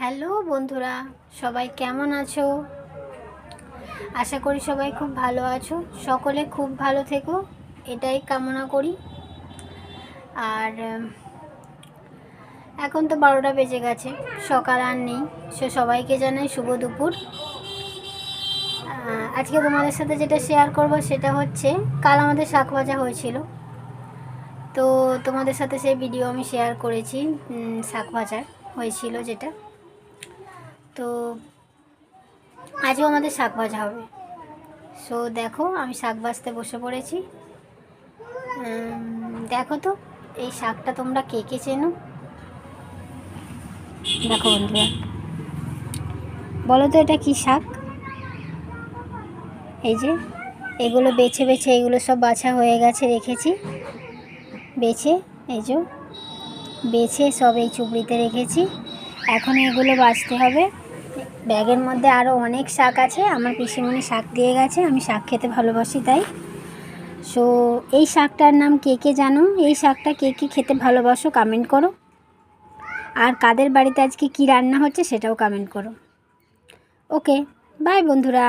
Hello বন্ধুরা, সবাই কেমন আছো? আশা করি সবাই খুব ভালো আছো। সকলে খুব ভালো থেকো, এটাই কামনা করি। আর এখন তো 12টা বেজে গেছে, সকাল আর নেই। সবাইকে জানাই শুভ দুপুর। আজকে তোমাদের সাথে যেটা শেয়ার করব সেটা হচ্ছে, কাল আমাদের শাক ভাজা হয়েছিল, তো তোমাদের সাথে সেই ভিডিও আমি শেয়ার করেছি। শাক ভাজা হয়েছিল যেটা, তো আজও আমাদের শাক ভাজা হবে। সো দেখো, আমি শাক ভাজতে বসে পড়েছি। দেখো তো, এই শাকটা তোমরা কে কে চেনো? দেখো বন্ধুরা, বলো তো এটা কি শাক? এই যে এগুলো বেছে বেছে, এগুলো সব বাছা হয়ে গেছে, রেখেছি বেছে। এই যে বেছে সব এই চুবড়িতে রেখেছি। এখন এগুলো বাছতে হবে। ব্যাগের মধ্যে আরও অনেক শাক আছে, আমার পিসিমণি শাক দিয়ে গেছে। আমি শাক খেতে ভালোবাসি তাই। সো এই শাকটার নাম কে কে জানো? এই শাকটা কে কে খেতে ভালোবাসো কমেন্ট করো। আর কাদের বাড়িতে আজকে কি রান্না হচ্ছে সেটাও কমেন্ট করো। ওকে, বাই বন্ধুরা।